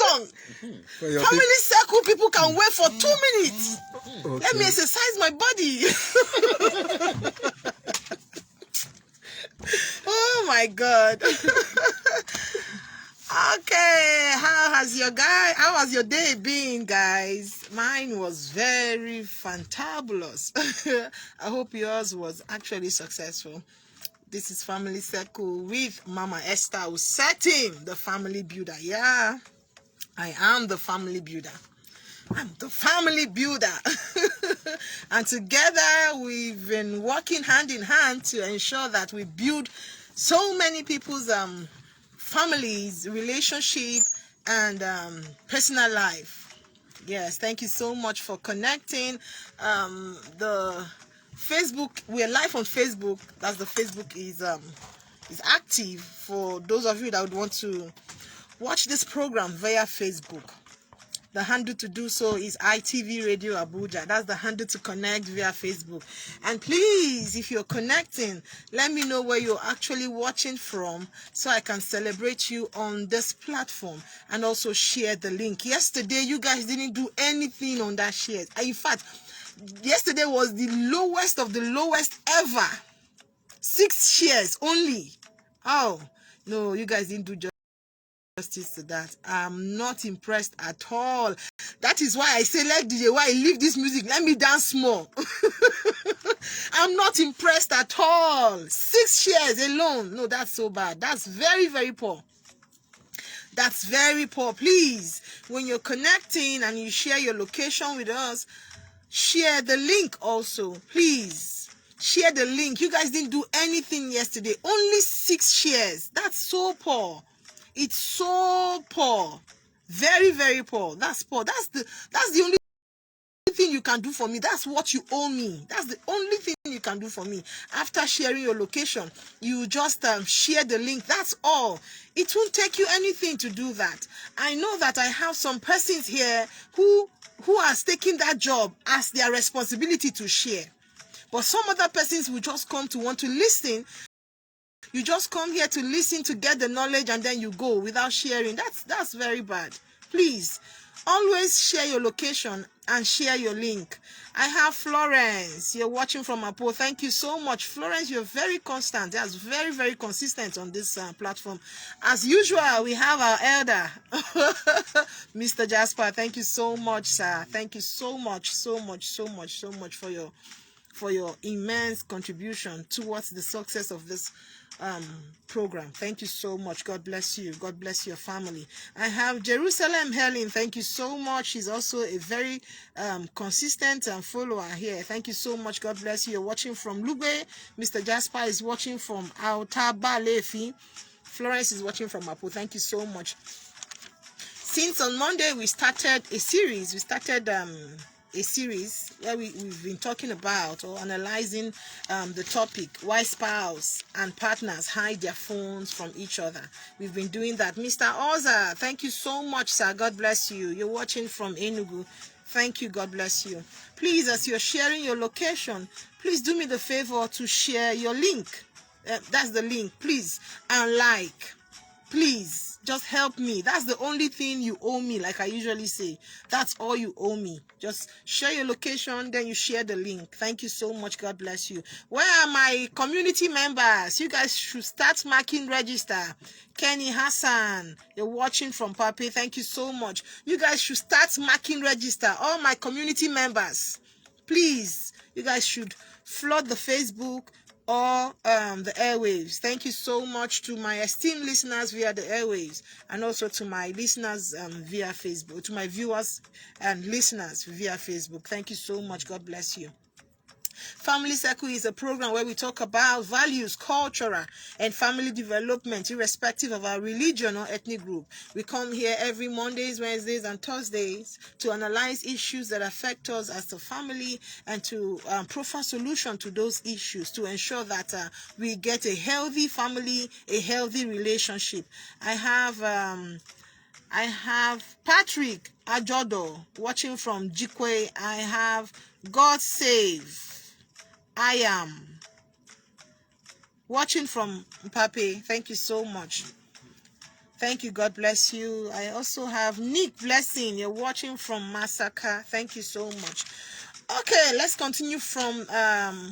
long. Family circle people can wait for 2 minutes. Okay. Let me exercise my body. Oh my God. Okay, how has your day been, guys? Mine was very fantabulous. I hope yours was actually successful. This is Family Circle with Mama Esther Usetim, the family builder. Yeah, I am the family builder. I'm the family builder. And together we've been working hand in hand to ensure that we build so many people's families, relationship, and personal life. Yes, thank you so much for connecting. The Facebook, we're live on Facebook. That's the Facebook is active for those of you that would want to watch this program via Facebook. The handle to do so is ITV Radio Abuja. That's the handle to connect via Facebook. And please, if you're connecting, let me know where you're actually watching from so I can celebrate you on this platform and also share the link. Yesterday, you guys didn't do anything on that share. In fact, yesterday was the lowest of the lowest ever. 6 shares only. Oh, no, you guys didn't do justice to that. I'm not impressed at all. That is why I say, let DJ Y leave this music, let me dance more. I'm not impressed at all. 6 shares alone. No, that's so bad. That's very, very poor. That's very poor. Please, when you're connecting and you share your location with us, share the link also. Please share the link. You guys didn't do anything yesterday. Only 6 shares. That's so poor. It's so poor. Very, very poor. That's poor. That's the only thing you can do for me. That's what you owe me. That's the only thing you can do for me. After sharing your location, you just share the link. That's all. It won't take you anything to do that. I know that I have some persons here who are taking that job as their responsibility to share. But some other persons will just come to want to listen. You just come here to listen, to get the knowledge, and then you go without sharing. That's very bad. Please, always share your location and share your link. I have Florence. You're watching from Apo. Thank you so much. Florence, you're very constant. That's very, very consistent on this platform. As usual, we have our elder, Mr. Jasper. Thank you so much, sir. Thank you so much for your immense contribution towards the success of this program. Thank you so much. God bless you. God bless your family. I have Jerusalem Helen. Thank you so much. She's also a very consistent follower here. Thank you so much. God bless you. You're watching from Lugbe. Mr. Jasper is watching from Aotabalefi. Florence is watching from Apo. Thank you so much. Since on Monday we started a series. A series where we've been talking about or analyzing the topic, why spouse and partners hide their phones from each other. We've been doing that. Mr. Oza, thank you so much, sir. God bless you. You're watching from Enugu. Thank you. God bless you. Please, as you're sharing your location, please do me the favor to share your link. That's the link, please. And like. Please, just help me. That's the only thing you owe me, like I usually say. That's all you owe me. Just share your location, then you share the link. Thank you so much. God bless you. Where are my community members? You guys should start marking register. Kenny Hassan, you're watching from Pape. Thank you so much. You guys should start marking register. All my community members, please, you guys should flood the Facebook or the airwaves. Thank you so much to my esteemed listeners via the airwaves, and also to my listeners via Facebook, to my viewers and listeners via Facebook. Thank you so much. God bless you. Family Circle is a program where we talk about values, cultural, and family development, irrespective of our religion or ethnic group. We come here every Mondays, Wednesdays, and Thursdays to analyze issues that affect us as a family and to proffer solutions to those issues to ensure that we get a healthy family, a healthy relationship. I have Patrick Ajodo watching from Jikwe. I have God Save. I am watching from Pape. Thank you so much. Thank you. God bless you. I also have Nick Blessing. You're watching from Massacre. Thank you so much. Okay, let's continue from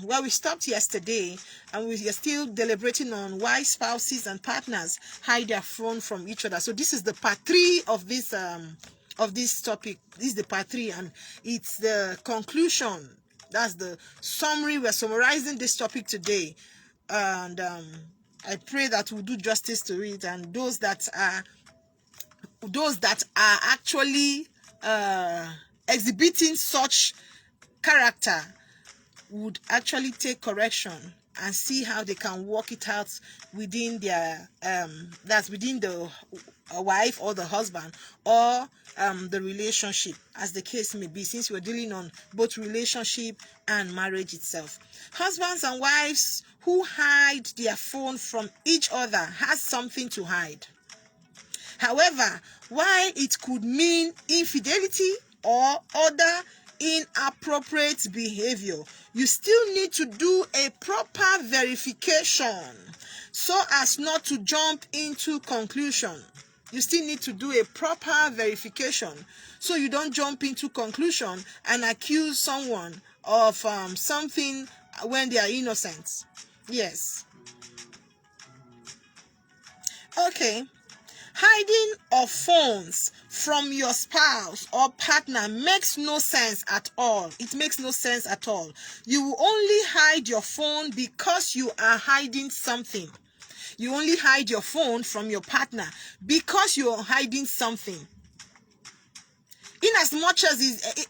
where we stopped yesterday, and we are still deliberating on why spouses and partners hide their phone from each other. So this is the part 3 of this topic. This is the part 3, and it's the conclusion. That's the summary. We're summarizing this topic today, and I pray that we'll do justice to it, and those that are actually exhibiting such character would actually take correction and see how they can work it out within their that's within the wife or the husband, or the relationship, as the case may be, since we're dealing on both relationship and marriage itself. Husbands and wives who hide their phone from each other has something to hide. However, while it could mean infidelity or other inappropriate behavior, you still need to do a proper verification so as not to jump into conclusion. You still need to do a proper verification so you don't jump into conclusion and accuse someone of something when they are innocent. Yes. Okay. Hiding of phones from your spouse or partner makes no sense at all. It makes no sense at all. You will only hide your phone because you are hiding something. You only hide your phone from your partner because you are hiding something. In as much as it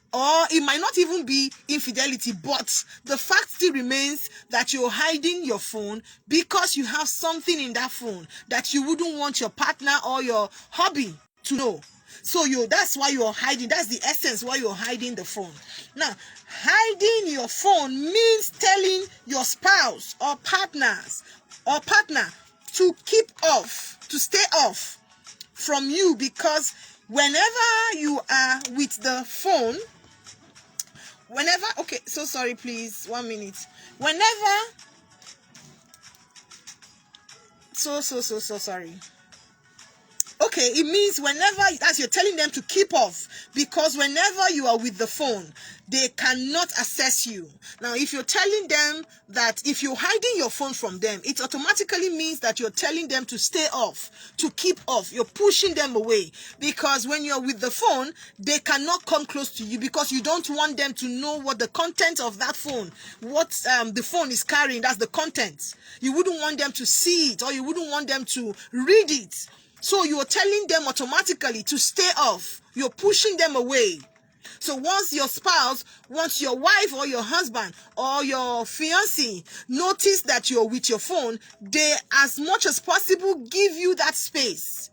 might not even be infidelity, but the fact still remains that you're hiding your phone because you have something in that phone that you wouldn't want your partner or your hubby to know. So that's why you're hiding. That's the essence why you're hiding the phone. Now, hiding your phone means telling your spouse or partner to keep off, to stay off from you, because whenever you are with the phone, okay, so sorry, please, 1 minute. Whenever, so sorry. Okay, it means whenever, as you're telling them to keep off, because whenever you are with the phone, they cannot access you. Now, if you're telling them that, if you're hiding your phone from them, it automatically means that you're telling them to stay off, to keep off. You're pushing them away, because when you're with the phone, they cannot come close to you, because you don't want them to know what the content of that phone, what the phone is carrying. That's the content. You wouldn't want them to see it, or you wouldn't want them to read it. So you're telling them automatically to stay off. You're pushing them away. So once your spouse, once your wife or your husband or your fiancé notice that you're with your phone, they, as much as possible, give you that space.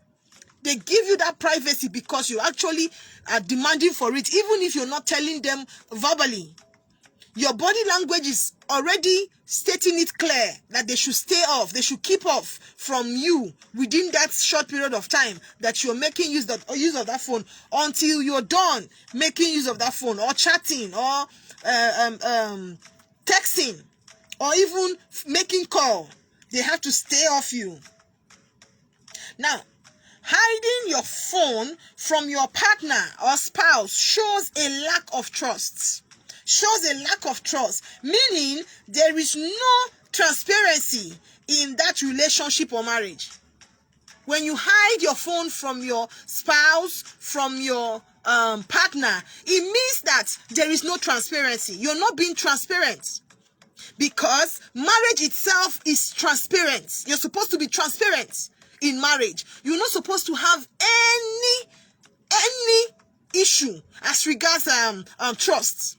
They give you that privacy because you actually are demanding for it, even if you're not telling them verbally. Your body language is already stating it clear that they should stay off, they should keep off from you within that short period of time that you're making use of that phone, until you're done making use of that phone, or chatting, or texting, or even making call. They have to stay off you. Now, hiding your phone from your partner or spouse shows a lack of trust. Meaning there is no transparency in that relationship or marriage. When you hide your phone from your spouse, from your partner, it means that there is no transparency. You're not being transparent, because marriage itself is transparent. You're supposed to be transparent in marriage. You're not supposed to have any issue as regards trust.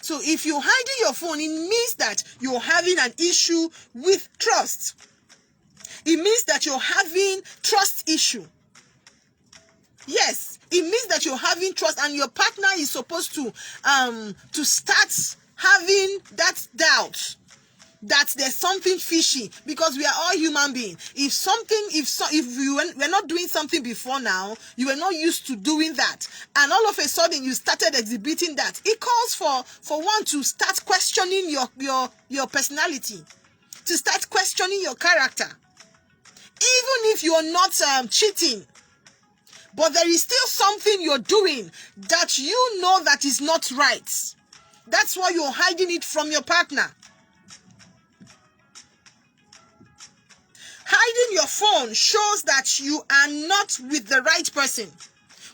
So if you're hiding your phone, it means that you're having an issue with trust. It means that you're having trust issue. Yes, it means that you're having trust, and your partner is supposed to start having that doubt that there's something fishy, because we are all human beings. If you were not doing something before now, you were not used to doing that, and all of a sudden you started exhibiting that, it calls for one to start questioning your personality, to start questioning your character. even if you're not cheating, but there is still something you're doing that you know that is not right. That's why you're hiding it from your partner. Hiding your phone shows that you are not with the right person.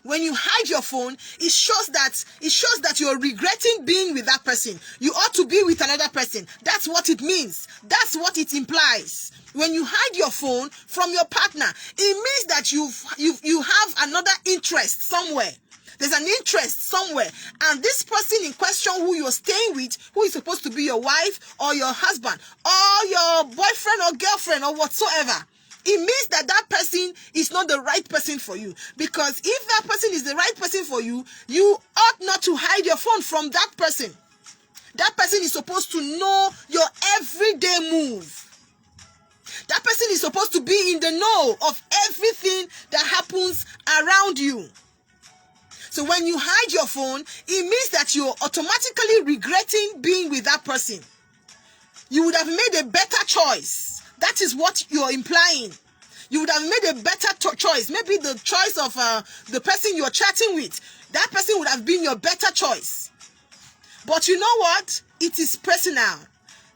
When you hide your phone, it shows that you're regretting being with that person. You ought to be with another person. That's what it means. That's what it implies. When you hide your phone from your partner, it means that you have another interest somewhere. There's an interest somewhere. And this person in question who you're staying with, who is supposed to be your wife or your husband or your boyfriend or girlfriend or whatsoever, it means that that person is not the right person for you. Because if that person is the right person for you, you ought not to hide your phone from that person. That person is supposed to know your everyday move. That person is supposed to be in the know of everything that happens around you. So when you hide your phone, it means that you're automatically regretting being with that person. You would have made a better choice. That is what you're implying. You would have made a better choice. Maybe the choice of the person you're chatting with. That person would have been your better choice. But you know what? It is personal.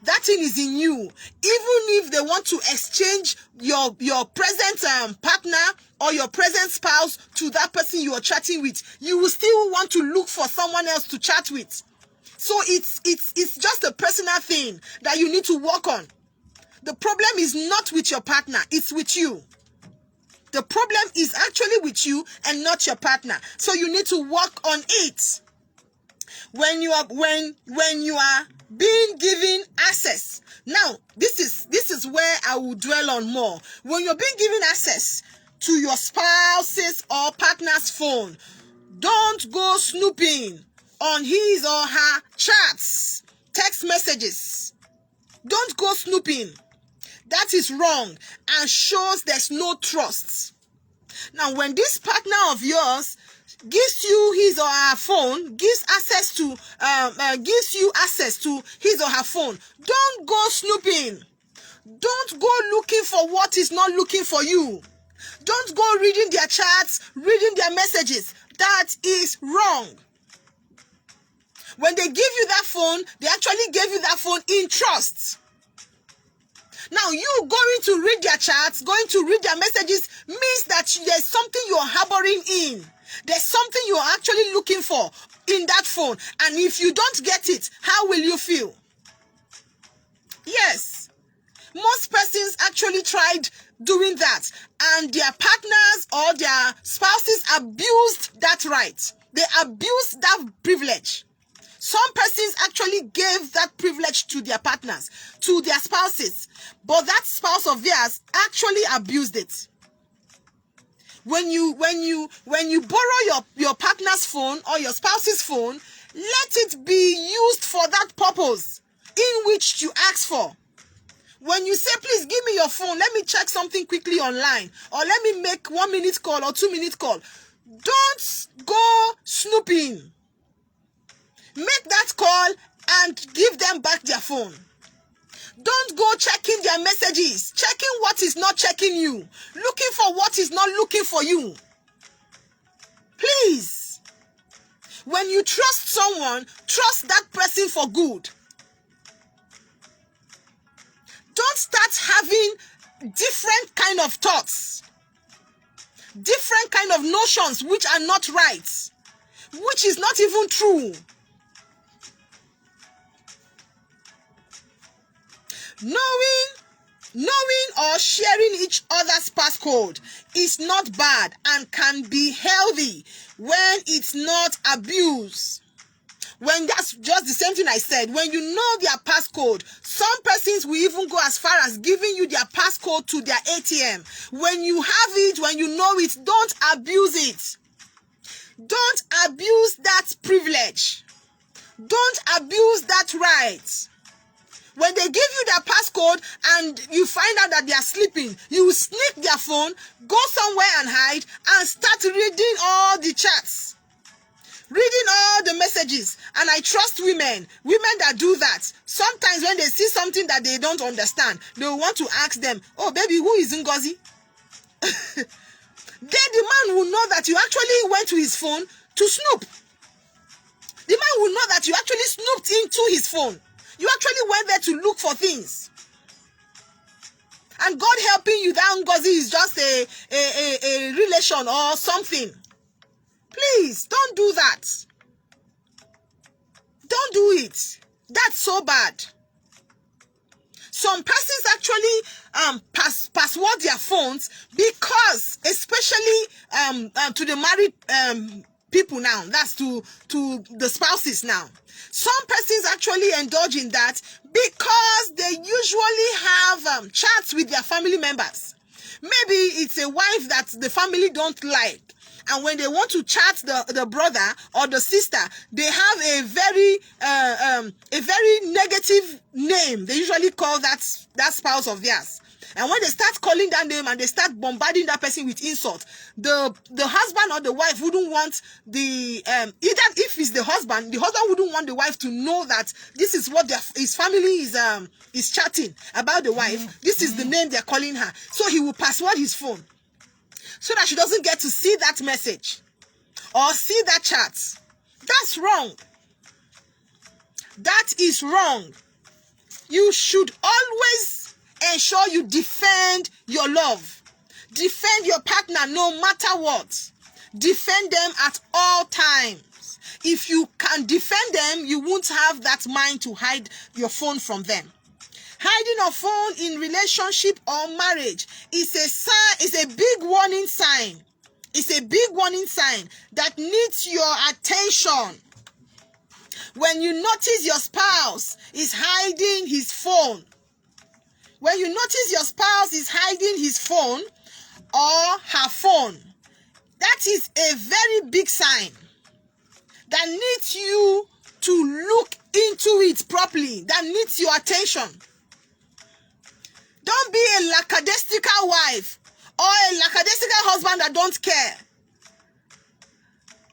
That thing is in you. Even if they want to exchange your present partner or your present spouse to that person you are chatting with, you will still want to look for someone else to chat with. So it's just a personal thing that you need to work on. The problem is not with your partner, it's with you. The problem is actually with you and not your partner. So you need to work on it. When you are being given access. Now, this is where I will dwell on more. When you're being given access to your spouse's or partner's phone, don't go snooping on his or her chats, text messages. Don't go snooping. That is wrong and shows there's no trust. Now, when this partner of yours gives you his or her phone, gives you access to his or her phone, don't go snooping. Don't go looking for what is not looking for you. Don't go reading their chats, reading their messages. That is wrong. When they give you that phone, they actually gave you that phone in trust. Now, you going to read their chats, going to read their messages means that there's something you're harboring in. There's something you're actually looking for in that phone. And if you don't get it, how will you feel? Yes. Most persons actually tried doing that. And their partners or their spouses abused that right. They abused that privilege. Some persons actually gave that privilege to their partners, to their spouses. But that spouse of theirs actually abused it. When you borrow your partner's phone or your spouse's phone, let it be used for that purpose in which you ask for. When you say, please give me your phone, let me check something quickly online, or let me make 1 minute call or 2 minute call, don't go snooping. Make that call and give them back their phone. Don't go checking their messages, checking what is not checking you, looking for what is not looking for you. Please, when you trust someone, trust that person for good. Don't start having different kind of thoughts, different kind of notions which are not right, which is not even true. Knowing or sharing each other's passcode is not bad and can be healthy when it's not abused. When that's just the same thing I said, when you know their passcode, some persons will even go as far as giving you their passcode to their ATM. When you have it, when you know it, don't abuse it. Don't abuse that privilege. Don't abuse that right. When they give you their passcode and you find out that they are sleeping, you sneak their phone, go somewhere and hide, and start reading all the chats, reading all the messages. And I trust women that do that. Sometimes when they see something that they don't understand, they will want to ask them, oh baby, who is Ngozi? then the man will know that you actually went to his phone to snoop. The man will know that you actually snooped into his phone. You actually went there to look for things. And God helping you, that Ngozi is just a relation or something. Please, don't do that. Don't do it. That's so bad. Some persons actually password their phones because, especially to the married people now, that's to the spouses now. Some persons actually indulge in that because they usually have chats with their family members. Maybe it's a wife that the family don't like, and when they want to chat the brother or the sister, they have a very negative name. They usually call that spouse of theirs. And when they start calling that name and they start bombarding that person with insult, the husband or the wife wouldn't want either if it's the husband wouldn't want the wife to know that this is what his family is chatting about the wife. This is the name they're calling her. So he will password his phone so that she doesn't get to see that message or see that chat. That's wrong. That is wrong. You should always ensure you defend your love. Defend your partner no matter what. Defend them at all times. If you can defend them, you won't have that mind to hide your phone from them. Hiding a phone in relationship or marriage is a sign, is a big warning sign. It's a big warning sign that needs your attention. When you notice your spouse is hiding his phone, when you notice your spouse is hiding his phone or her phone, that is a very big sign that needs you to look into it properly, that needs your attention. Don't be a lackadaisical wife or a lackadaisical husband that don't care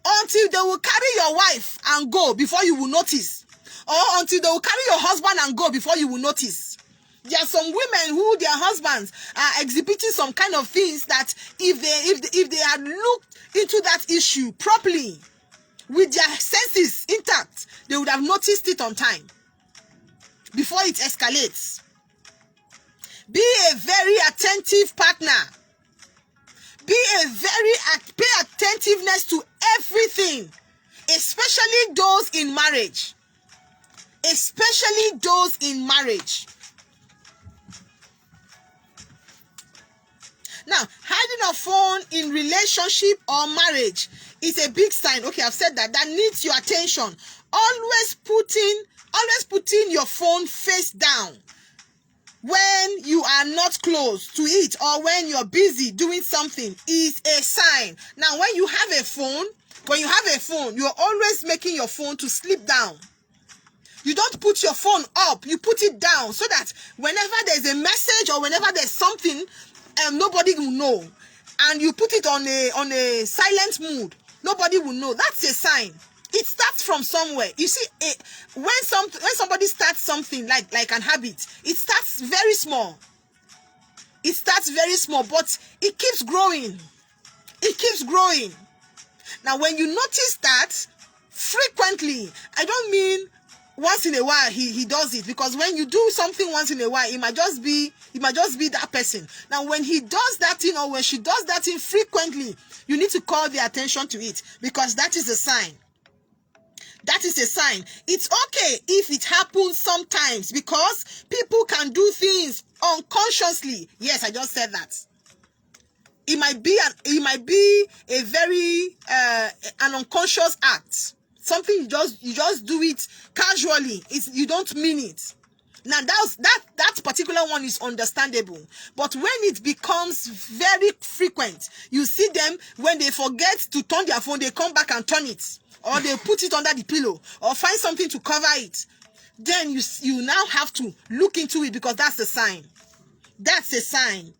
until they will carry your wife and go before you will notice, or until they will carry your husband and go before you will notice. There are some women who their husbands are exhibiting some kind of things that if they had looked into that issue properly with their senses intact, they would have noticed it on time before it escalates. Be a very attentive partner. Pay attentiveness to everything, especially those in marriage. Especially those in marriage. Now, hiding a phone in relationship or marriage is a big sign. Okay, I've said that needs your attention. Always putting your phone face down when you are not close to it or when you're busy doing something is a sign. Now, when you have a phone, you're always making your phone to sleep down. You don't put your phone up, you put it down so that whenever there's a message or whenever there's something, nobody will know. And you put it on a silent mood, nobody will know. That's a sign. It starts from somewhere. You see, when somebody starts something like an habit, it starts very small. It starts very small, but it keeps growing. It keeps growing. Now, when you notice that frequently, I don't mean once in a while he does it, because when you do something once in a while, it might just be that person. Now, when he does that thing or when she does that thing frequently, you need to call the attention to it, because that is a sign. That is a sign. It's okay if it happens sometimes, because people can do things unconsciously. Yes, I just said that. It might be a very an unconscious act. Something you just do it casually. You don't mean it. Now that particular one is understandable. But when it becomes very frequent, you see them when they forget to turn their phone, they come back and turn it. Or they put it under the pillow, or find something to cover it. Then you now have to look into it, because that's a sign. That's a sign.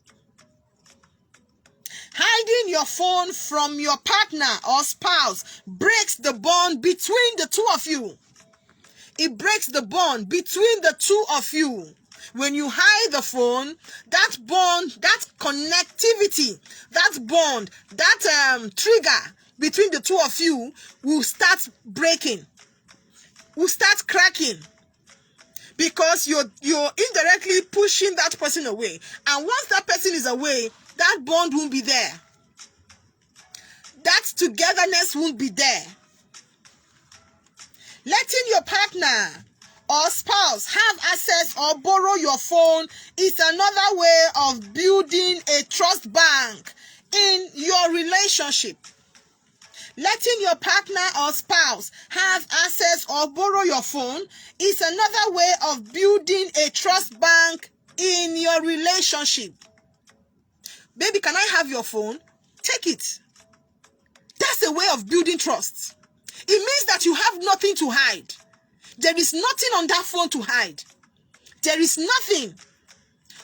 Hiding your phone from your partner or spouse breaks the bond between the two of you. It breaks the bond between the two of you. When you hide the phone, that bond, that connectivity, that bond, that trigger between the two of you will start breaking, will start cracking, because you're indirectly pushing that person away. And once that person is away, that bond won't be there. That togetherness won't be there. Letting your partner or spouse have access or borrow your phone is another way of building a trust bank in your relationship. Letting your partner or spouse have access or borrow your phone is another way of building a trust bank in your relationship. Baby, can I have your phone? Take it. That's a way of building trust. It means that you have nothing to hide. There is nothing on that phone to hide. There is nothing.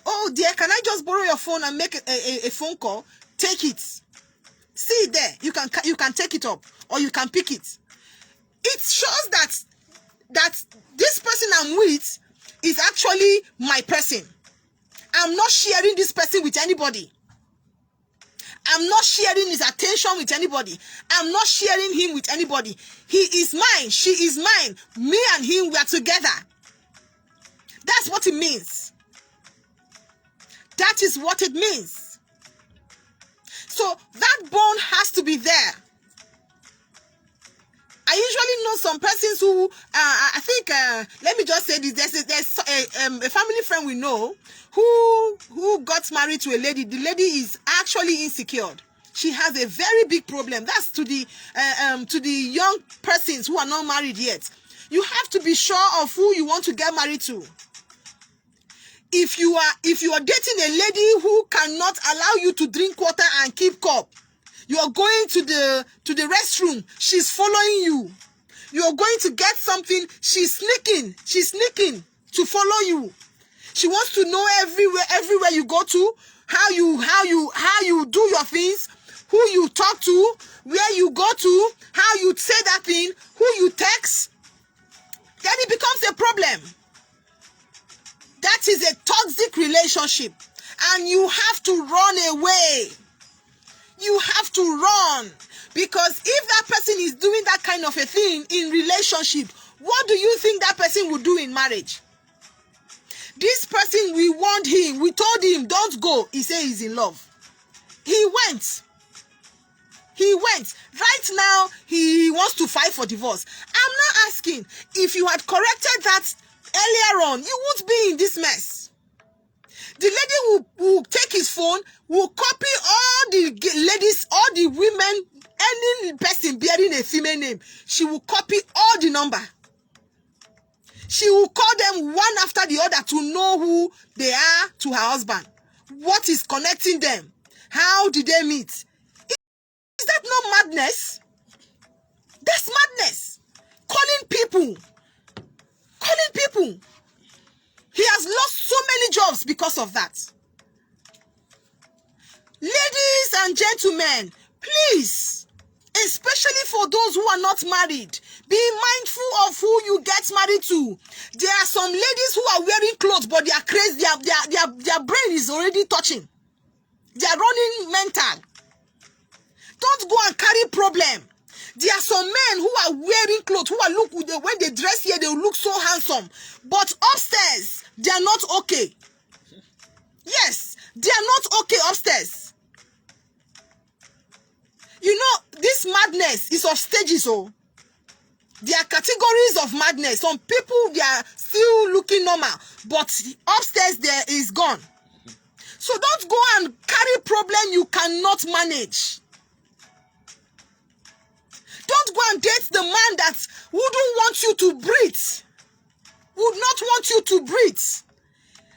Oh dear, can I just borrow your phone and make a phone call? Take it. See it there. You can take it up, or you can pick it. It shows that this person I'm with is actually my person. I'm not sharing this person with anybody. I'm not sharing his attention with anybody. I'm not sharing him with anybody. He is mine. She is mine. Me and him, we are together. That's what it means. That is what it means. So that bond has to be there. I usually know some persons who, I think, let me just say this, there's a family friend we know who got married to a lady. The lady is actually insecure. She has a very big problem. That's to the young persons who are not married yet. You have to be sure of who you want to get married to. If you are dating a lady who cannot allow you to drink water and keep cup, you are going to the restroom, she's following you. You are going to get something, she's sneaking to follow you. She wants to know everywhere you go to, how you do your things, who you talk to, where you go to, how you say that thing, who you text. Then it becomes a problem. That is a toxic relationship, and you have to run away. You have to run, because if that person is doing that kind of a thing in relationship, what do you think that person would do in marriage? This person, we warned him, we told him, don't go. He said he's in love. He went. Right now, he wants to fight for divorce. I'm not asking. If you had corrected that earlier on, you won't be in this mess. The lady will take his phone, will copy all the ladies, all the women, any person bearing a female name. She will copy all the number. She will call them one after the other to know who they are to her husband. What is connecting them? How did they meet? Is that not madness? That's madness. Calling people. He has lost so many jobs because of that. Ladies and gentlemen, please, especially for those who are not married, be mindful of who you get married to. There are some ladies who are wearing clothes, but they are crazy. Their brain is already touching. They are running mental. Don't go and carry problem. There are some men who are wearing clothes, who are when they dress here, they look so handsome. But upstairs, they are not okay. Yes, they are not okay upstairs. You know, this madness is of stages. Oh, there are categories of madness. Some people, they are still looking normal, but upstairs there is gone. So don't go and carry problem you cannot manage. Don't go and date the man that wouldn't want you to breathe. Would not want you to breathe.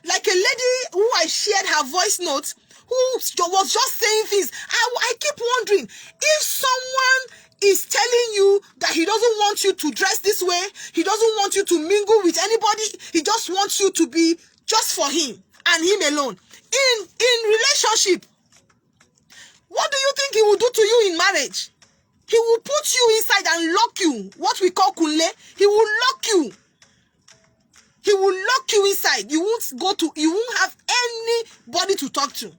Like a lady who I shared her voice note, who was just saying things. I keep wondering, if someone is telling you that he doesn't want you to dress this way, he doesn't want you to mingle with anybody, he just wants you to be just for him and him alone. In relationship, what do you think he will do to you in marriage? He will put you inside and lock you. What we call kunle. He will lock you. He will lock you inside. You won't have anybody to talk to.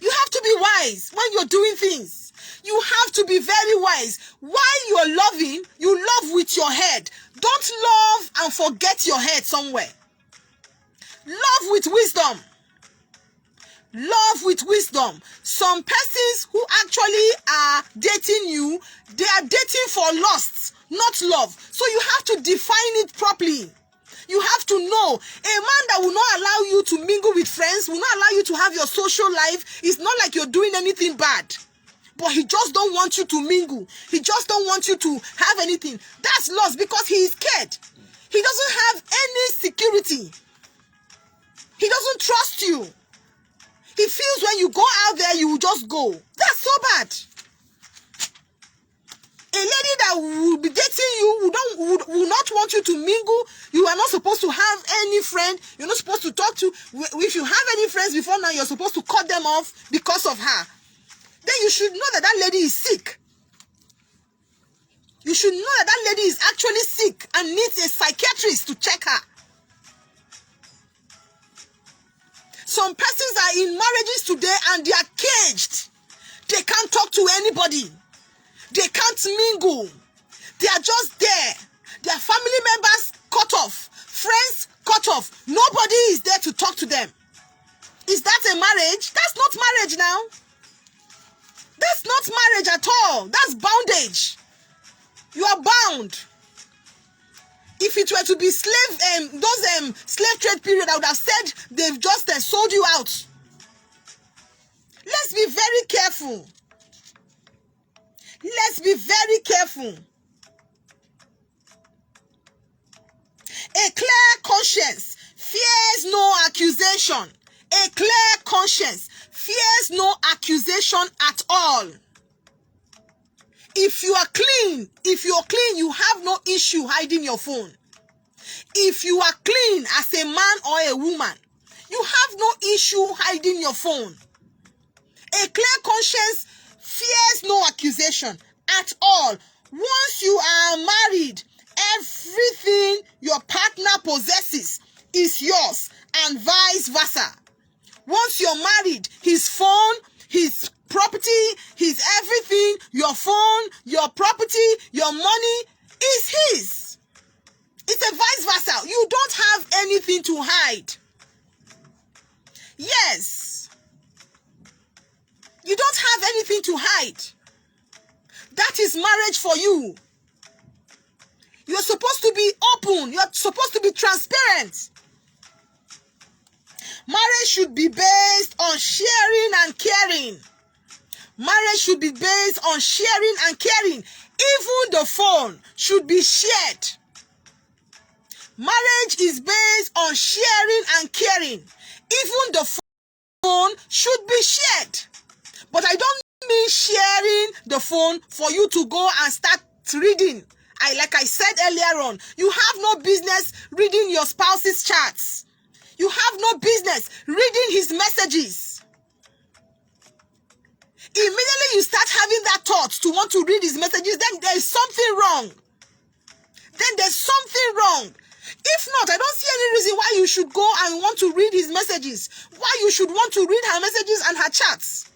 You have to be wise when you're doing things. You have to be very wise. While you're loving, you love with your head. Don't love and forget your head somewhere. Love with wisdom. Love with wisdom. Some persons who actually are dating you, they are dating for lust, not love. So you have to define it properly. You have to know a man that will not allow you to mingle with friends, will not allow you to have your social life. It's not like you're doing anything bad, but he just don't want you to mingle. He just don't want you to have anything. That's lost because he is scared. He doesn't have any security. He doesn't trust you. He feels when you go out there, you will just go. That's so bad. A lady that will be dating you will not want you to mingle. You are not supposed to have any friend. You're not supposed to talk to. If you have any friends before now, you're supposed to cut them off because of her. Then you should know that that lady is sick. You should know that that lady is actually sick and needs a psychiatrist to check her. Some persons are in marriages today and they are caged. They can't talk to anybody. They can't mingle. They are just there. Their family members cut off. Friends cut off. Nobody is there to talk to them. Is that a marriage? That's not marriage now. That's not marriage at all. That's bondage. You are bound. If it were to be slave trade period, I would have said they've just sold you out. Let's be very careful. Let's be very careful. A clear conscience fears no accusation. A clear conscience fears no accusation at all. If you are clean, you have no issue hiding your phone. If you are clean as a man or a woman, you have no issue hiding your phone. A clear conscience fears no accusation at all. Once you are married, everything your partner possesses is yours and vice versa. Once you're married, his phone, his property, his everything, your phone, your property, your money is his. It's a vice versa. You don't have anything to hide. Yes. You don't have anything to hide. That is marriage for you. You're supposed to be open. You're supposed to be transparent. Marriage should be based on sharing and caring. Marriage should be based on sharing and caring. Even the phone should be shared. Marriage is based on sharing and caring. Even the phone should be shared. But I don't mean sharing the phone for you to go and start reading. Like I said earlier on, you have no business reading your spouse's chats. You have no business reading his messages. Immediately you start having that thought to want to read his messages, then there's something wrong. Then there's something wrong. If not, I don't see any reason why you should go and want to read his messages. Why you should want to read her messages and her chats.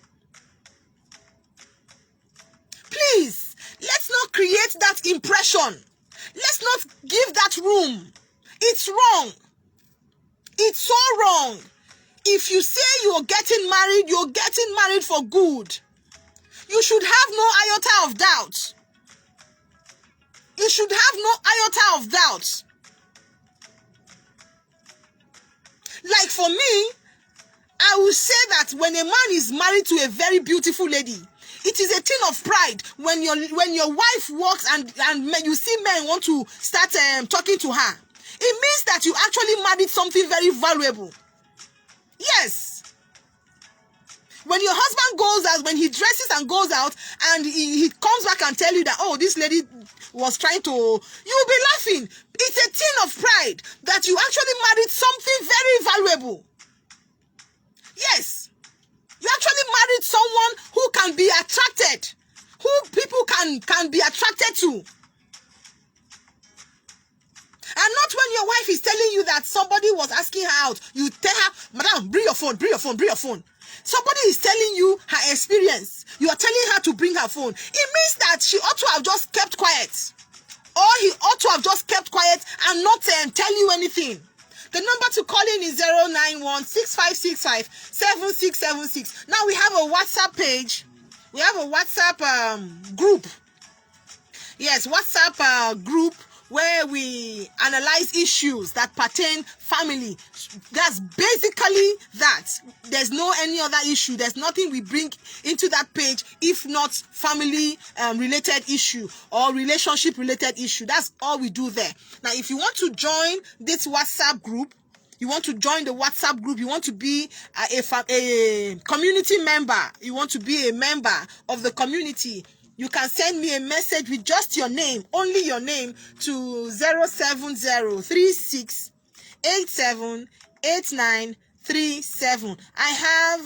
Please, let's not create that impression. Let's not give that room. It's wrong. It's so wrong. If you say you're getting married for good. You should have no iota of doubt. You should have no iota of doubt. Like for me, I will say that when a man is married to a very beautiful lady, it is a thing of pride when your wife walks and you see men want to start talking to her. It means that you actually married something very valuable. Yes. When your husband goes out, when he dresses and goes out, and he comes back and tell you that, oh, this lady was trying to, you'll be laughing. It's a thing of pride that you actually married something very valuable. Yes. You actually married someone who can be attracted, who people can be attracted to. And not when your wife is telling you that somebody was asking her out, you tell her, madam, bring your phone, bring your phone, bring your phone. Somebody is telling you her experience. You are telling her to bring her phone. It means that she ought to have just kept quiet. Or he ought to have just kept quiet and not tell you anything. The number to call in is 091-6565-7676. Now we have a WhatsApp page. We have a WhatsApp group. Yes, WhatsApp group where we analyze issues that pertain family. That's basically that. There's no any other issue. There's nothing we bring into that page if not family related issue or relationship related issue. That's all we do there. Now, if you want to join this WhatsApp group, you want to join the WhatsApp group, you want to be a community member, you want to be a member of the community, you can send me a message with just your name, only your name, to 07036878937. I have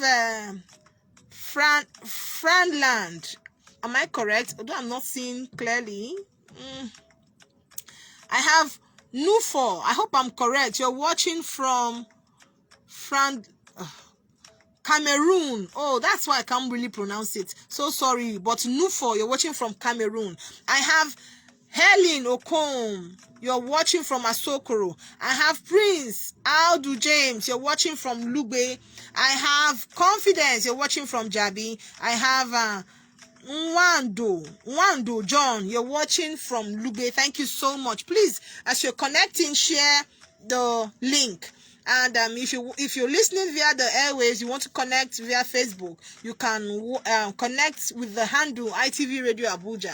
Franland. Am I correct? Although I'm not seeing clearly. I have Nufor. I hope I'm correct. You're watching from Cameroon. Oh, that's why I can't really pronounce it. So sorry. But Nufor, you're watching from Cameroon. I have Helen Okom. You're watching from Asokoro. I have Prince Aldu James. You're watching from Lugbe. I have Confidence. You're watching from Jabi. I have Wando John, you're watching from Lugbe. Thank you so much. Please, as you're connecting, share the link. And if you're listening via the airwaves, you want to connect via Facebook, you can connect with the handle ITV Radio Abuja.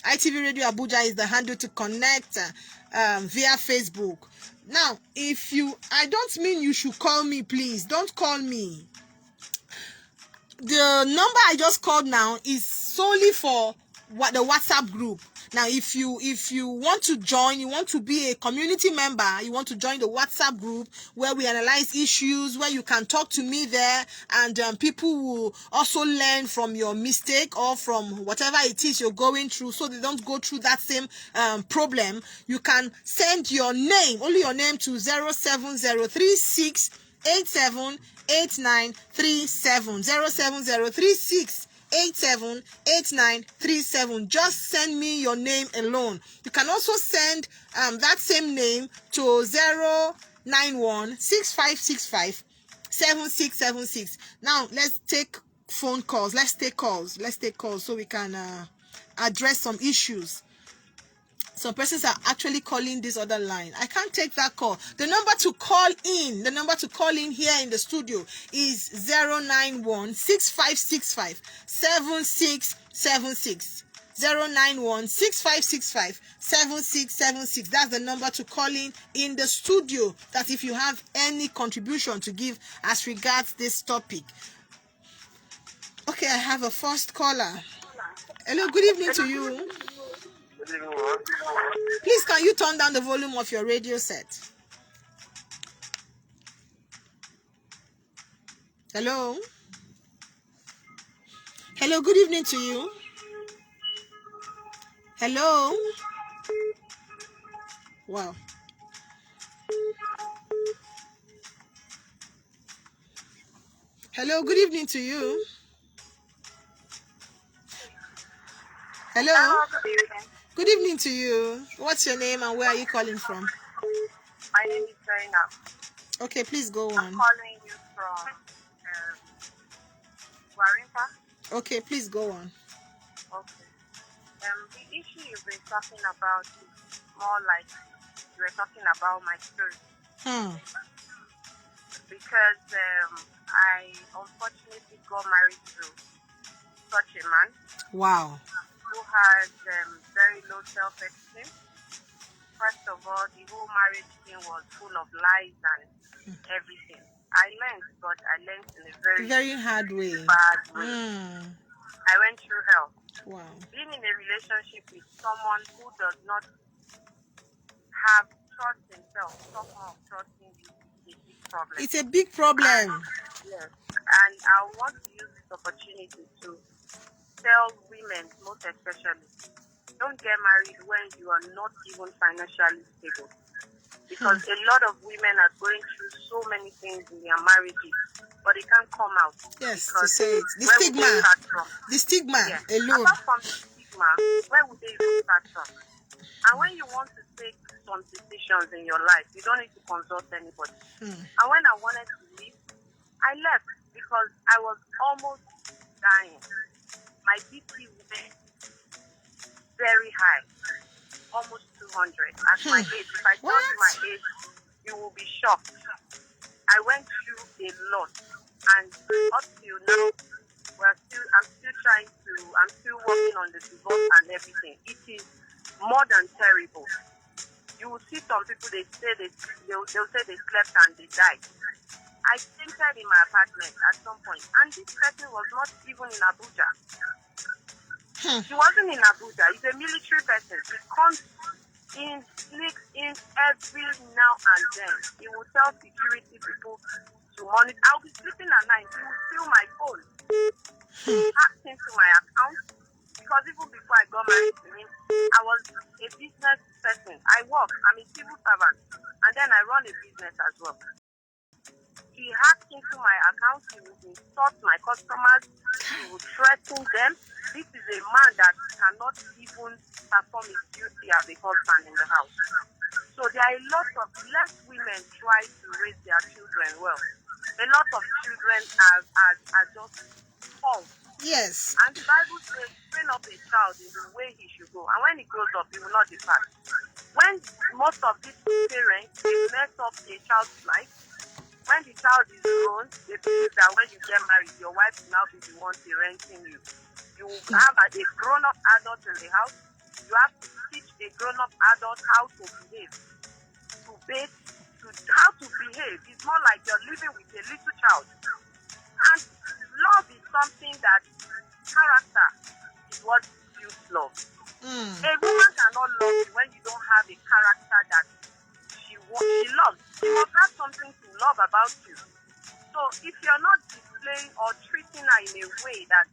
ITV Radio Abuja is the handle to connect via Facebook. Now, I don't mean you should call me, please. Don't call me. The number I just called now is solely for the WhatsApp group. Now, if you want to join, you want to be a community member, you want to join the WhatsApp group where we analyze issues, where you can talk to me there, and people will also learn from your mistake or from whatever it is you're going through, so they don't go through that same problem. You can send your name, only your name, to 07036878937. 07036878937. Just send me your name alone. You can also send that same name to 091-6565-7676. Now let's take phone calls. Let's take calls so we can address some issues. Some persons are actually calling this other line. I can't take that call. The number to call in here in the studio is 091-6565-7676. 091-6565-7676. That's the number to call in the studio. That if you have any contribution to give as regards this topic. Okay, I have a first caller. Hello, good evening to you. Please, can you turn down the volume of your radio set? Hello? Hello, good evening to you. Hello? Wow. Hello, good evening to you. Hello? Good evening to you. What's your name and where are you calling from? My name is Zainab. Okay, please go on. I'm calling you from Warimpa. Okay, please go on. Okay. The issue you've been talking about is more like you were talking about my story. Because I unfortunately got married to such a man. Wow. Who has very low self-esteem. First of all, the whole marriage thing was full of lies and everything. I learned in a very hard way. Bad way. I went through hell. Wow. Being in a relationship with someone who does not have trust himself, talk more of trusting is a big problem. It's a big problem. Yes. And I want to use this opportunity to tell women, most especially, don't get married when you are not even financially stable. because a lot of women are going through so many things in their marriages, but they can't come out. Yes, to say it. The where would stigma. they start from? The stigma Yeah. alone. Apart from the stigma, where would they even start from? And when you want to take some decisions in your life, you don't need to consult anybody. And when I wanted to leave, I left because I was almost dying. My BP went very high, almost 200 at my age. If I tell you my age, you will be shocked. I went through a lot, and up till now, I'm still working on the divorce and everything. It is more than terrible. You will see some people, they'll say they slept and they died. I fainted in my apartment at some point, and this person was not even in Abuja. He wasn't in Abuja. He's a military person. He comes in, sneaks in every now and then. He will tell security people to monitor. I'll be sleeping at night. He will steal my phone. He hacked into my account, because even before I got married to him, I was a business person. I work. I'm a civil servant, and then I run a business as well. He hacked into my account. He would insult my customers. He would threaten them. This is a man that cannot even perform his duty as a husband in the house. So there are a lot of less women try to raise their children well. A lot of children are just false. Yes. And the Bible says, train up a child in the way he should go. And when he grows up, he will not depart. When most of these parents, they mess up a child's life, when the child is grown, they believe that when you get married, your wife will now be the one parenting you. You have a grown-up adult in the house. You have to teach a grown-up adult how to behave, how to behave. It's more like you're living with a little child. And love is something that character is what builds love. A woman cannot love you when you don't have a character that she loves. She must have something to love about you. So if you're not displaying or treating her in a way that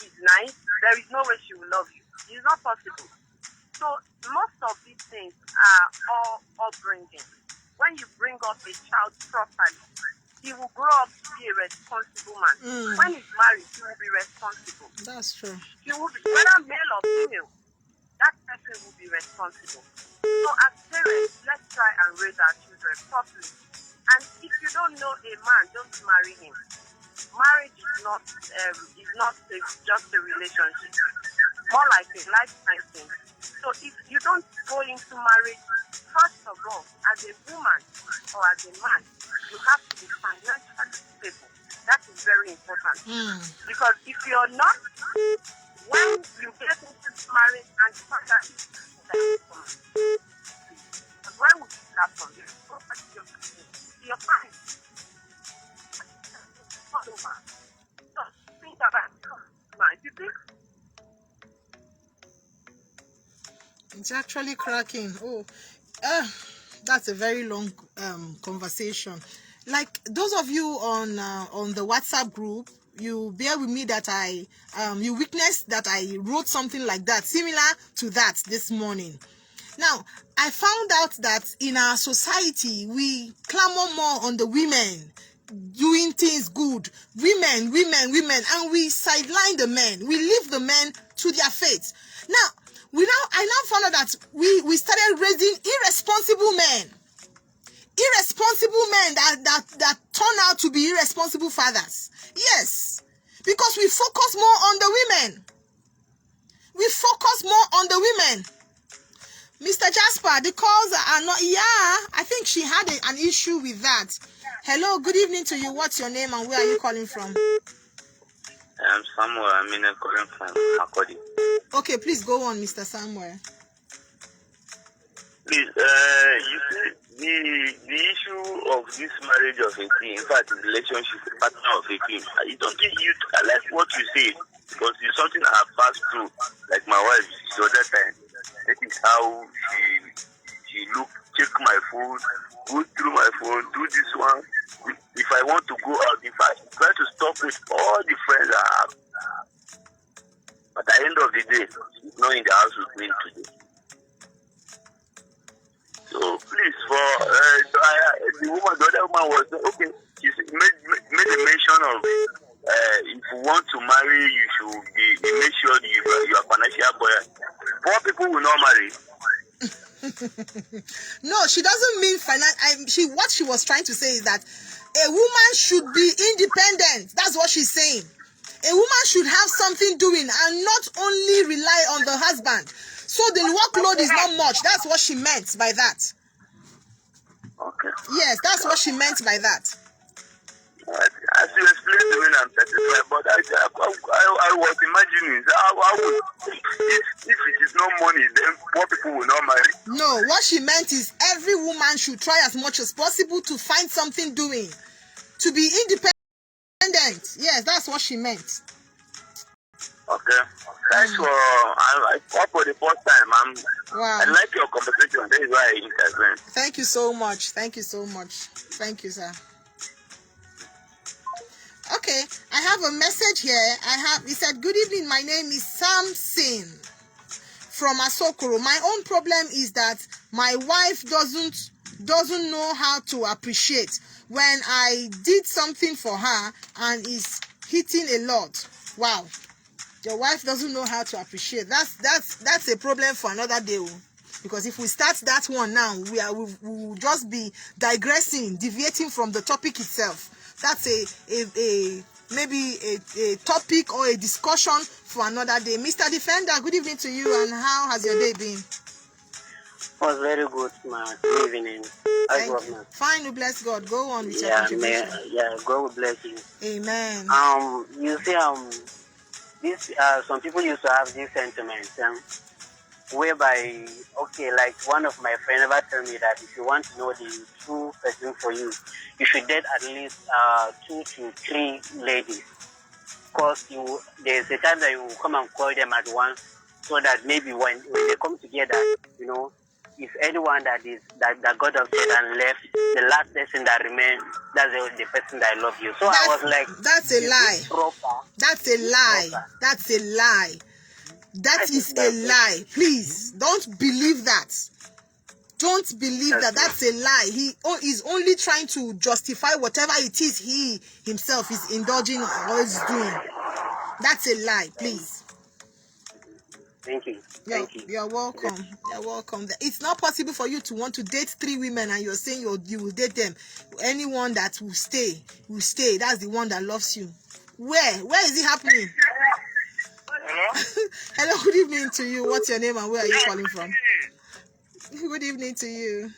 is nice, there is no way she will love you. It's not possible. So most of these things are all upbringing. When you bring up a child properly, he will grow up to be a responsible man. When he's married, he will be responsible. That's true. He will be, whether male or female, that person will be responsible. So as parents, let's try and raise our children properly. And if you don't know a man, don't marry him. Marriage is not just a relationship, more like a lifetime thing. So if you don't go into marriage, first of all, as a woman or as a man, you have to be financially stable. That is very important. Because if you're not, when you get into marriage and you find that where would you start from? You're fine. Think about it. You think? It's actually cracking. That's a very long conversation. Like those of you on the WhatsApp group, you bear with me that you witnessed that I wrote something like that, similar to that this morning. Now, I found out that in our society, we clamor more on the women doing things good. Women, and we sideline the men. We leave the men to their fate. Now, I now found out that we started raising irresponsible men. Irresponsible men that turn out to be irresponsible fathers. Yes, because we focus more on the women. We focus more on the women. Mr. Jasper, the calls are not... Yeah, I think she had an issue with that. Hello, good evening to you. What's your name and where are you calling from? I'm Samuel. I'm calling from Makodi. Okay, please go on, Mr. Samuel. Please, you see, the issue of this marriage of a king, in fact, the relationship partner of a king, I don't think I like what you say, because it's something I have passed through, like my wife the other time. That is how she look, check my phone, go through my phone, do this one. If I want to go out, in fact, try to stop with all the friends I have. But at the end of the day, she's not in the house with me today. So please, for the woman, the other woman was okay. She made a mention of if you want to marry, you should make sure you are financial buoyant. Poor people will not marry. No, she doesn't mean what she was trying to say is that a woman should be independent. That's what she's saying. A woman should have something doing and not only rely on the husband. So the workload is not much. That's what she meant by that. Okay. Yes, that's what she meant by that. As you explained to me, I'm satisfied. But I was imagining how would, if it is no money, then poor people will not marry. No, what she meant is every woman should try as much as possible to find something doing, to be independent. Yes, that's what she meant. Okay. Thanks for the first time. Wow. I like your conversation. That is why I intervened. Thank you so much. Thank you so much. Thank you, sir. Okay, I have a message here. He said, good evening, my name is Samson from Asokoro. My own problem is that my wife doesn't know how to appreciate when I did something for her and is hitting a lot. Wow. Your wife doesn't know how to appreciate. That's a problem for another day. Because if we start that one now, we will just be digressing, deviating from the topic itself. That's maybe a topic or a discussion for another day. Mr. Defender, good evening to you, and how has your day been? It was very good, ma. Good evening. Fine, we bless God. Go on with your contribution. God will bless you. Amen. You see, some people used to have this sentiment, whereby, okay, like one of my friends ever told me that if you want to know the true person for you, you should date at least 2 to 3 ladies. Because there's a time that you will come and call them at once, so that maybe when they come together, you know, if anyone that got upset and left, the last person that remains, that's the person that loves you. So I was like, that's a lie. That's a lie. That's a lie. That is a lie. Please, don't believe that. Don't believe that. That's a lie. He is only trying to justify whatever it is he himself is indulging or is doing. That's a lie, please. Thank you. You're welcome. You're welcome. It's not possible for you to want to date 3 women and you're saying you will date them. Anyone that will stay. That's the one that loves you. Where is it happening? Hello? Hello, good evening to you. What's your name and where are you calling from? Good evening to you.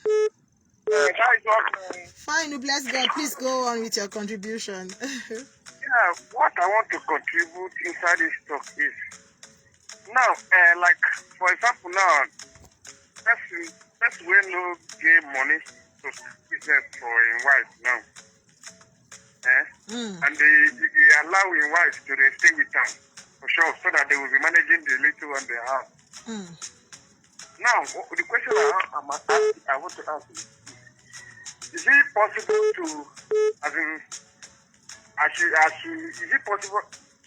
Fine, bless God. Please go on with your contribution. What I want to contribute inside this talk is, now, like, for example, now, person will no get money to business for his wife now. And they allow his wife to stay with them, for sure, so that they will be managing the little one they have. Now, the question I want to ask is it possible to, is it possible,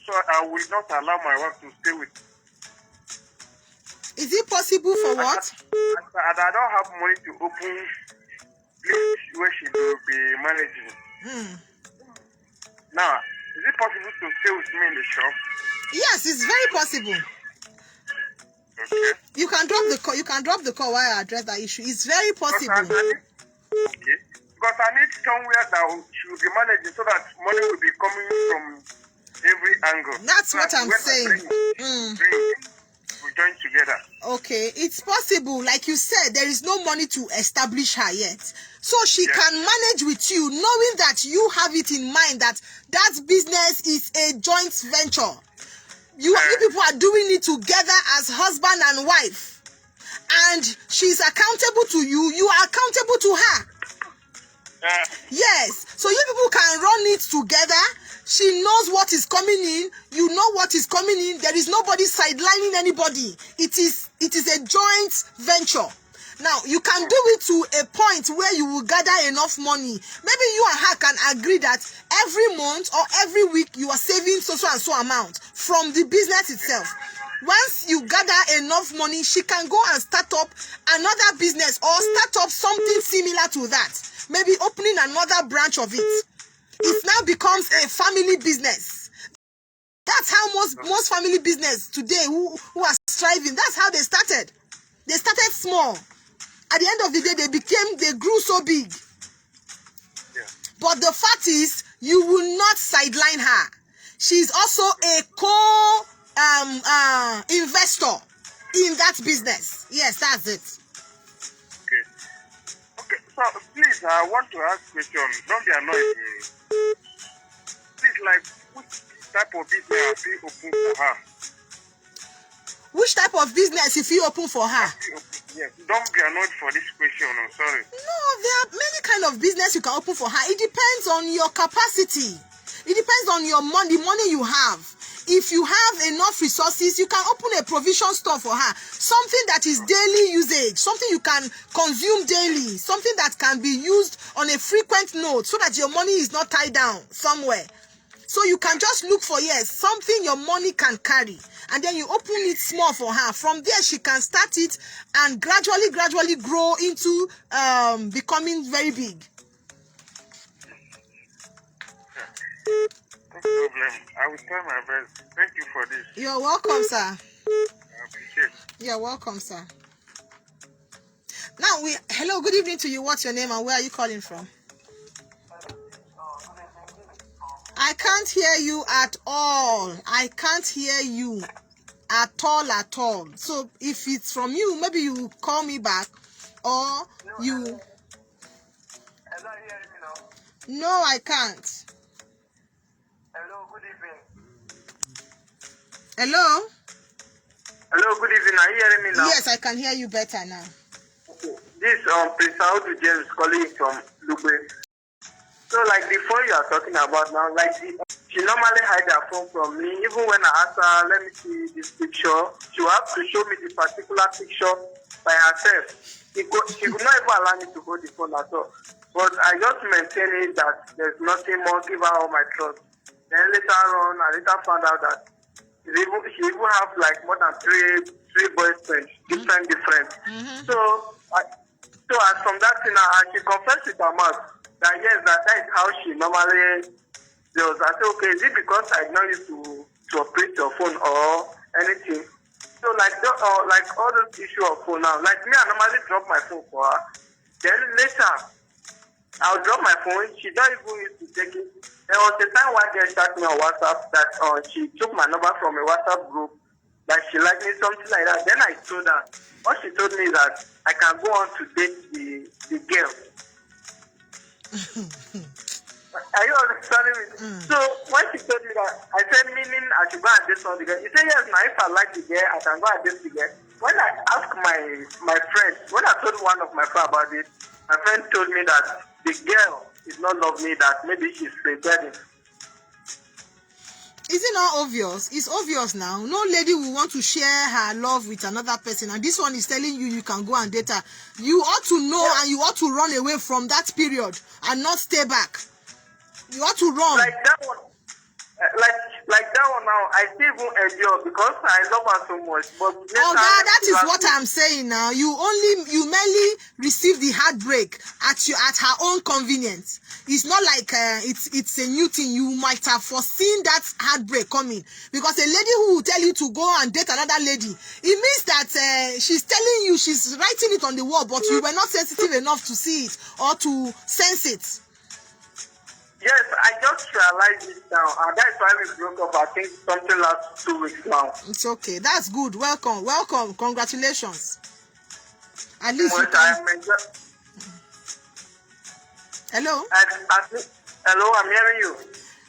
so I will not allow my wife to stay with? Is it possible for what? I don't have money to open place where she will be managing. Now, is it possible to stay with me in the shop? Yes, it's very possible. Okay. You can drop the call while I address that issue. It's very possible. Okay. Because I need somewhere that she will be managing so that money will be coming from every angle. That's what I'm saying. We join together. Okay, it's possible. Like you said, there is no money to establish her yet. So she can manage with you, knowing that you have it in mind that business is a joint venture. You people are doing it together as husband and wife. And she's accountable to you. You are accountable to her. Yes. So you people can run it together. She knows what is coming in. You know what is coming in. There is nobody sidelining anybody. It is a joint venture. Now, you can do it to a point where you will gather enough money. Maybe you and her can agree that every month or every week you are saving so and so amount from the business itself. Once you gather enough money, she can go and start up another business or start up something similar to that. Maybe opening another branch of it. It now becomes a family business. That's how most family business today who are striving, that's how they started. They started small. At the end of the day, they grew so big. Yeah. But the fact is, you will not sideline her. She's also a investor in that business. Yes, that's it. Okay, so please, I want to ask a question. Don't be annoyed. Please, like, which type of business have you opened for her? Which type of business if you open for her? Yes, don't be annoyed for this question. I'm sorry. No, there are many kind of business you can open for her. It depends on your capacity. It depends on your money, the money you have. If you have enough resources, you can open a provision store for her. Something that is daily usage, something you can consume daily, something that can be used on a frequent note so that your money is not tied down somewhere. So you can just look for, yes, something your money can carry. And then you open it small for her. From there, she can start it and gradually grow into becoming very big. No problem. I will try my best. Thank you for this. You're welcome, sir. I appreciate it. You're welcome, sir. Now, hello, good evening to you. What's your name and where are you calling from? I can't hear you at all. I can't hear you at all. So if it's from you, maybe you call me back or you... Hello, you hear me now? No, I can't. Hello, good evening. Hello? Hello, good evening. Are you hearing me now? Yes, I can hear you better now. Okay. This Prince Audu James calling from Lugbe. So, like the phone you are talking about now, like she normally hide her phone from me. Even when I ask her, let me see this picture, she will have to show me the particular picture by herself. She could not even allow me to hold the phone at all. But I just maintain it that there's nothing more, give her all my trust. Then later on, I later found out that she even have like more than three boyfriends, different. Mm-hmm. So as from that thing, she confessed with her mouth that yes, that is how she normally does. I said, okay, is it because I know you to operate your phone or anything? So like all those issue of phone now, like me, I normally drop my phone for her. Then later, I'll drop my phone. She don't even used to take it. There was a time one girl chat me on WhatsApp that she took my number from a WhatsApp group, that she liked me, something like that. Then I told her, what she told me is that I can go on to date the girl. Are you understanding me? So when she told me that, I said, meaning I should go and date some of the girl. He said, yes, now if I like the girl, I can go and date the girl. When I asked my friend, when I told one of my friends about it, my friend told me that the girl is not love me, that maybe she's prepared. Is it not obvious? It's obvious now. No lady will want to share her love with another person, and this one is telling you can go and date her. You ought to know, and you ought to run away from that period and not stay back. You ought to run. Like that one. Like that one now, I still even endure because I love her so much. But that is what I'm saying now. You merely receive the heartbreak at her own convenience. It's not like it's a new thing. You might have foreseen that heartbreak coming, because a lady who will tell you to go and date another lady, it means that she's telling you, she's writing it on the wall, but you were not sensitive enough to see it or to sense it. Yes, I just realized it now, and that's why we broke up. I think something last 2 weeks now. It's okay. That's good. Welcome. Congratulations. At least you can... Hello? Hello, I'm hearing you.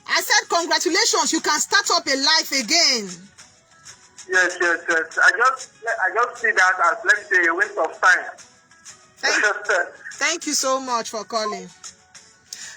I said congratulations. You can start up a life again. Yes. I just see that as, let's say, a waste of time. Thank you so much for calling.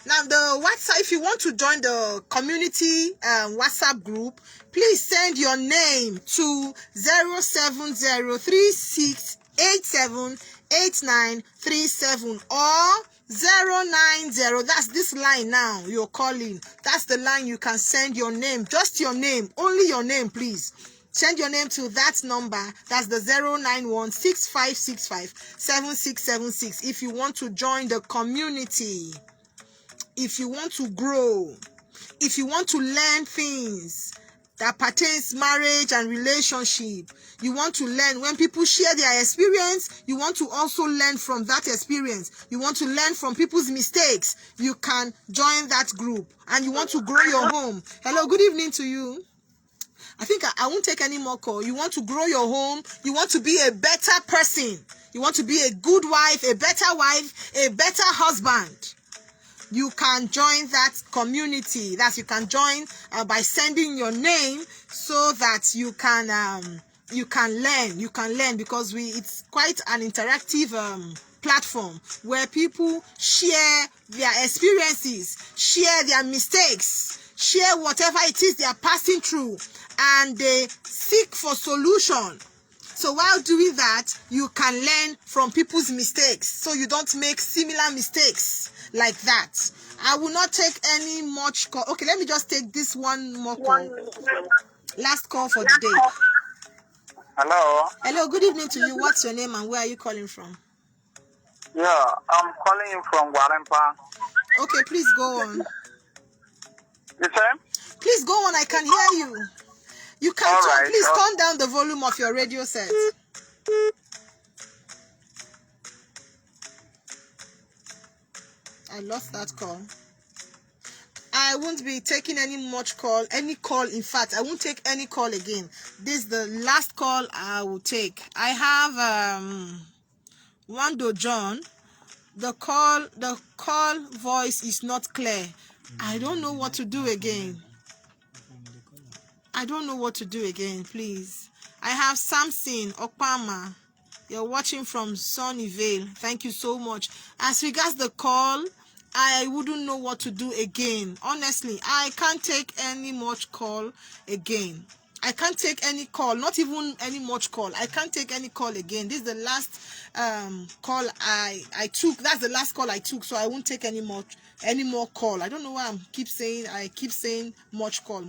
Now, the WhatsApp, if you want to join the community WhatsApp group, please send your name to 07036878937 or 090. That's this line now you're calling. That's the line you can send your name. Just your name. Only your name, please. Send your name to that number. That's the 091-6565-7676. If you want to join the community, if you want to grow, if you want to learn things that pertains marriage and relationship, you want to learn when people share their experience, you want to also learn from that experience, you want to learn from people's mistakes, you can join that group. And you want to grow your home. Hello, good evening to you. I think I won't take any more call. You want to grow your home, you want to be a better person, you want to be a good wife, a better husband, you can join that community. That you can join by sending your name, so that you can learn, because it's quite an interactive platform where people share their experiences, share their mistakes, share whatever it is they are passing through, and they seek for solution. So while doing that, you can learn from people's mistakes, so you don't make similar mistakes like that. I will not take any much call. Okay, let me just take this one more call. Last call for the day. Hello. Hello, good evening to you. What's your name and where are you calling from? Yeah, I'm calling you from Warempa. Okay, please go on. You say? Please go on, I can hear you. You can All talk. right, Please turn down the volume of your radio set. I lost that call. I won't be taking any call. In fact, I won't take any call again. This is the last call I will take. I have Wando John. The call voice is not clear. I don't know what to do again. Please. I have Samson Okpama. You're watching from Sunnyvale. Thank you so much. As regards the call, I wouldn't know what to do again. Honestly, I can't take any much call again. I can't take any call, not even any much call. I can't take any call again. This is the last call I took. That's the last call I took, so I won't take any more call. I don't know why I keep saying much call.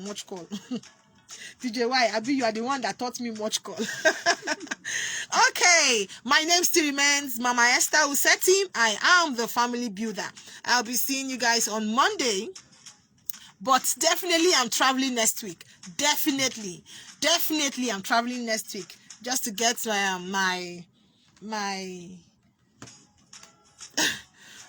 DJ Y, Abi, you are the one that taught me much call. Okay, my name still remains Mama Esther Usetim. I am the family builder. I'll be seeing you guys on Monday, but definitely I'm traveling next week. Definitely I'm traveling next week just to get my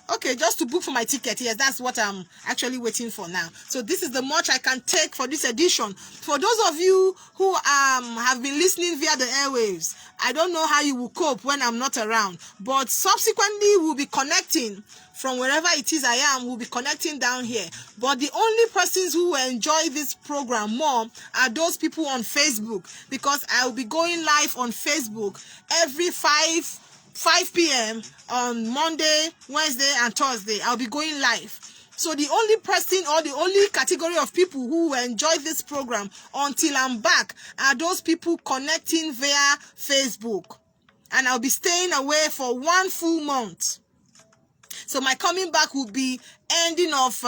okay, just to book for my ticket. Yes, that's what I'm actually waiting for now. So this is the much I can take for this edition. For those of you who have been listening via the airwaves, I don't know how you will cope when I'm not around, but subsequently we'll be connecting from wherever it is I am. We'll be connecting down here. But the only persons who will enjoy this program more are those people on Facebook, because I will be going live on Facebook every 5 p.m. on Monday, Wednesday, and Thursday. I'll be going live. So the only person or the only category of people who will enjoy this program until I'm back are those people connecting via Facebook. And I'll be staying away for 1 full month. So my coming back will be ending of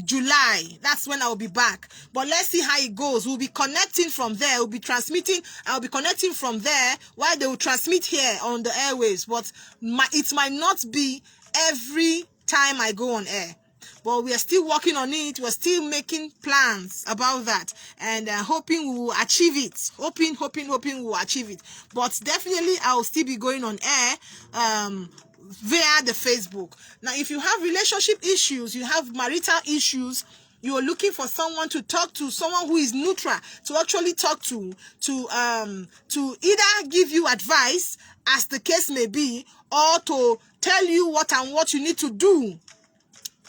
July. That's when I'll be back. But let's see how it goes. We'll be connecting from there. We'll be transmitting. I'll be connecting from there while they will transmit here on the airwaves. But it might not be every time I go on air. But we are still working on it. We're still making plans about that. And hoping we will achieve it. Hoping we will achieve it. But definitely I'll still be going on air via the Facebook. Now, if you have relationship issues, you have marital issues, you are looking for someone to talk to, someone who is neutral to actually talk to either give you advice, as the case may be, or to tell you what you need to do,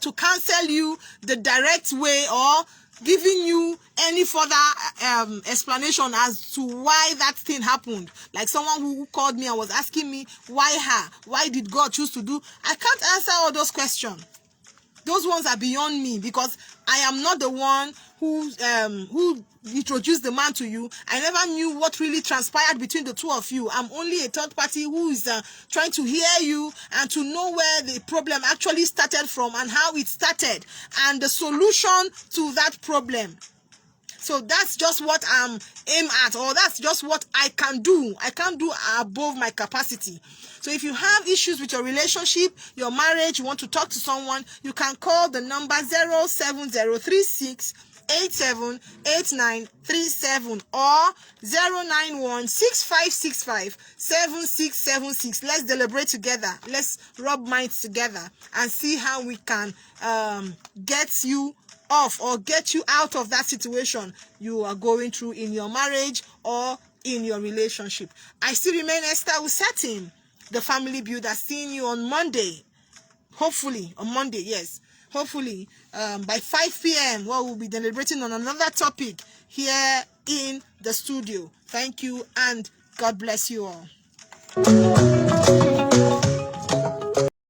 to counsel you the direct way, or giving you any further explanation as to why that thing happened. Like someone who called me and was asking me, why did God choose to do? I can't answer all those questions. Those ones are beyond me, because I am not the one who introduced the man to you. I never knew what really transpired between the two of you. I'm only a third party who is trying to hear you and to know where the problem actually started from and how it started and the solution to that problem. So that's just what I'm aim at, or that's just what I can do. I can't do above my capacity. So if you have issues with your relationship, your marriage, you want to talk to someone, you can call the number 07036 878937 or 09165657676. Let's deliberate together. Let's rub minds together and see how we can get you off or get you out of that situation you are going through in your marriage or in your relationship. I still remain Esther Usatin, the family builder, seeing you on Monday. Hopefully, on Monday, yes. Hopefully, by 5 p.m., we'll be deliberating on another topic here in the studio. Thank you, and God bless you all.